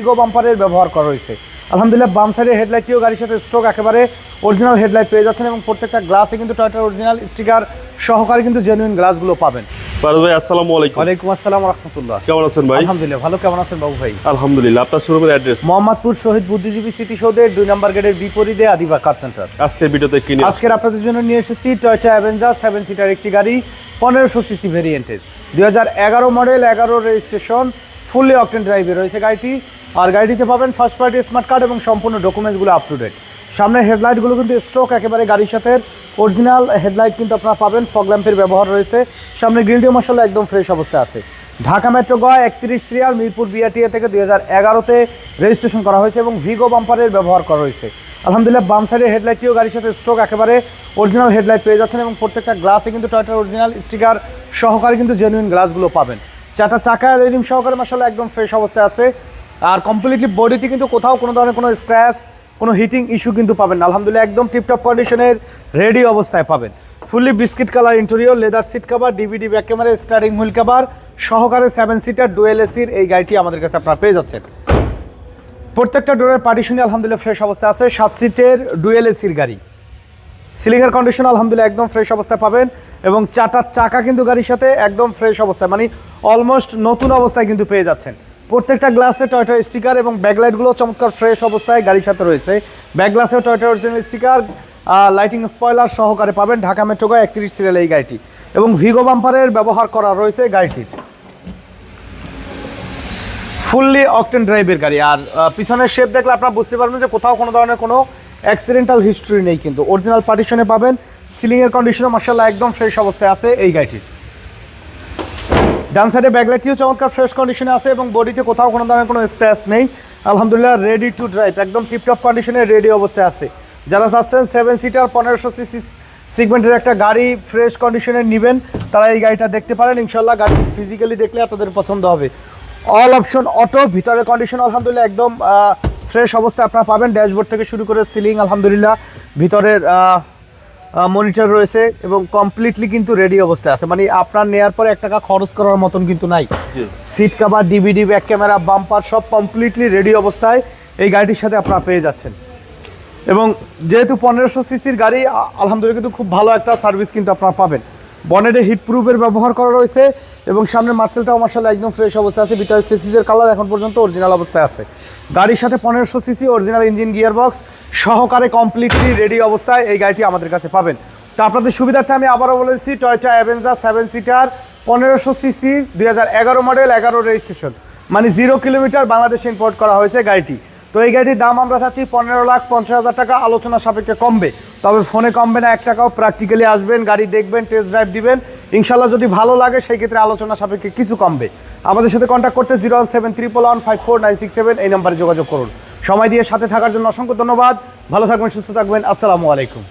Ego বাম্পারের ব্যবহার করা হয়েছে। আলহামদুলিল্লাহ বাম সাইডের হেডলাইটটিও গাড়ির সাথে স্ট্রোক একেবারে অরিজিনাল হেডলাইট পেয়ে যাচ্ছেন এবং প্রত্যেকটা গ্লাসে কিন্তু টয়োটার অরিজিনাল স্টিকার সহকারে কিন্তু জেনুইন গ্লাসগুলো পাবেন। ফারুক ভাই আসসালামু আলাইকুম। ওয়ালাইকুম আসসালাম ওয়া রাহমাতুল্লাহ। কেমন আছেন ভাই? আলহামদুলিল্লাহ ভালো, কেমন আছেন বাবু ভাই? আলহামদুলিল্লাহ। আপনার শোরুমের অ্যাড্রেস? মোহাম্মদপুর শহীদ বুদ্ধিজীবী স্মৃতিসৌধের 2 নম্বর গেটের বিপরীতে আদিবা কার সেন্টার। আজকের ভিডিওতে কি নিয়ে? আজকের আপনাদের জন্য নিয়ে এসেছি টয়োটা অ্যাভেঞ্জার 7 সিটার একটি গাড়ি, 1500 সিসি ভেরিয়েন্টের, 2011 মডেল, 11 রেজিস্ট্রেশন, ফুললি অকটেন ড্রাইভে রয়েছে গাড়িটি। আর গাড়িটিতে পাবেন ফার্স্ট পার্টি স্মার্ট কার্ড এবং সম্পূর্ণ ডকুমেন্টসগুলো আপ টু ডেট। সামনের হেডলাইটগুলো কিন্তু স্ট্রোক একেবারে গাড়ির সাথে অরিজিনাল হেডলাইট কিন্তু আপনারা পাবেন। ফগ ল্যাম্পের ব্যবহার রয়েছে। সামনে গ্রিলটিও মাশাআল্লাহ একদম ফ্রেশ অবস্থায় আছে। ঢাকা মেট্রো গ 31 সিরিয়াল, মিরপুর বিআরটিএ থেকে 2011-তে রেজিস্ট্রেশন করা হয়েছে এবং ভিগো বাম্পারের ব্যবহার করা হয়েছে। আলহামদুলিল্লাহ বাম সাইডের হেডলাইটটিও গাড়ির সাথে স্ট্রোক একেবারে অরিজিনাল হেডলাইট পেয়ে যাচ্ছেন এবং প্রত্যেকটা গ্লাসে কিন্তু টয়োটার অরিজিনাল স্টিকার সহকারে কিন্তু জেনুইন গ্লাসগুলো পাবেন। চারটা চাকা রিম সহকারে মাশাআল্লাহ একদম ফ্রেশ অবস্থায় আছে। আর কমপ্লিটলি বডিতে কিন্তু কোথাও কোনো ধরনের কোনো স্ক্র্যাচ, কোনো হিটিং ইস্যু কিন্তু পাবেন না। আলহামদুলিল্লাহ একদম টিপটপ কন্ডিশনের রেডি অবস্থায় পাবেন। Fully biscuit colour interior, leather seat cover, DVD back camera, steering wheel cover সহকারে 7 সিটার ডুয়েল এসির এই গাড়িটি আমাদের কাছে আপনারা পেয়ে যাচ্ছেন। প্রত্যেকটা ডোরের পার্টিশনই আলহামদুলিল্লাহ ফ্রেশ অবস্থায় আছে। 7 সিটের ডুয়েল এসির গাড়ি, সিলিংয়ের কন্ডিশন আলহামদুলিল্লাহ একদম ফ্রেশ অবস্থায় পাবেন এবং চারটা চাকা কিন্তু গাড়ির সাথে একদম ফ্রেশ অবস্থায়, মানে অলমোস্ট নতুন অবস্থায় কিন্তু পেয়ে যাচ্ছেন। প্রত্যেকটা গ্লাসে টয়োটা স্টিকার এবং ব্যাকলাইটগুলো চমৎকার ফ্রেশ অবস্থায় গাড়ির সাথে রয়েছে। ব্যাক গ্লাসেও Toyota original sticker, lighting spoiler সহকারে পাবেন। ঢাকা মেট্রো গ 31 সিরিয়াল এই গাড়িটি এবং ভিগো বাম্পারের ব্যবহার করা রয়েছে গাড়িটির। ফুললি অকটেন ড্রাইভের গাড়ি। আর পিছনের শেপ দেখলে আপনারা বুঝতে পারবেন যে কোথাও কোনো ধরনের কোনো অ্যাক্সিডেন্টাল হিস্ট্রি নেই, কিন্তু অরিজিনাল পার্টিশনে পাবেন। সিলিংয়ের কন্ডিশনও মাশাআল্লাহ একদম ফ্রেশ অবস্থায় আছে এই গাড়িটির। ডান সাইডে ব্যাকলাইটটিও চমৎকার ফ্রেশ কন্ডিশনে আছে এবং বডিতে কোথাও কোনো ধরনের কোনো স্ক্র্যাচ নেই। আলহামদুলিল্লাহ রেডি টু ড্রাইভ, একদম টিপটপ কন্ডিশনে রেডি অবস্থায় আছে। যারা চাচ্ছেন 7 সিটার 1500 সিসি সিগমেন্টের একটা গাড়ি ফ্রেশ কন্ডিশনে নেবেন, তারা এই গাড়িটা দেখতে পারেন। ইনশাল্লাহ গাড়ি ফিজিক্যালি দেখলে আপনাদের পছন্দ হবে। অল অপশন অটো, ভিতরের কন্ডিশন আলহামদুলিল্লাহ একদম ফ্রেশ অবস্থায় আপনারা পাবেন। ড্যাশবোর্ড থেকে শুরু করে সিলিং আলহামদুলিল্লাহ, ভিতরের মনিটর রয়েছে এবং কমপ্লিটলি কিন্তু রেডি অবস্থায় আছে, মানে আপনার নেয়ার পরে 1 টাকা খরচ করার মতন কিন্তু নাই। Seat cover, DVD, back camera, bumper সব কমপ্লিটলি রেডি অবস্থায় এই গাড়িটির সাথে আপনারা পেয়ে যাচ্ছেন। এবং যেহেতু 1500 সিসির গাড়ি, আলহামদুলিল্লাহ কিন্তু খুব ভালো একটা সার্ভিস কিন্তু আপনারা পাবেন। বনেটে হিট প্রুফের ব্যবহার করা রয়েছে এবং সামনে মার্সেলটাও মাশাআল্লাহ একদম ফ্রেশ অবস্থায় আছে। ভিতরে সিসির কালার এখন পর্যন্ত অরিজিনাল অবস্থায় আছে। গাড়ির সাথে 1500 সিসি অরিজিনাল ইঞ্জিন, গিয়ারবক্স সহকারে কমপ্লিটলি রেডি অবস্থায় এই গাড়িটি আমাদের কাছে পাবেন। তো আপনাদের সুবিধার্থে আমি আবারও বলেছি, Toyota Avenger 7 seater 1500 CC, 2011 model, 11 registration, মানে 0 কিলোমিটার বাংলাদেশে ইম্পোর্ট করা হয়েছে গাড়িটি। তো এই গাড়িটির দাম আমরা চাচ্ছি 15,50,000 টাকা, আলোচনা সাপেক্ষে কমবে, তবে ফোনে কমবে না 1 টাকাও। প্র্যাকটিক্যালি আসবেন, গাড়ি দেখবেন, টেস্ট ড্রাইভ দিবেন, ইনশাল্লাহ যদি ভালো লাগে সেই ক্ষেত্রে আলোচনা সাপেক্ষে কিছু কমবে। আমাদের সাথে কন্ট্যাক্ট করতে 01711154967 এই নাম্বারে যোগাযোগ করুন। সময় দিয়ে সাথে থাকার জন্য অসংখ্য ধন্যবাদ। ভালো থাকবেন, সুস্থ থাকবেন। আসসালামু আলাইকুম।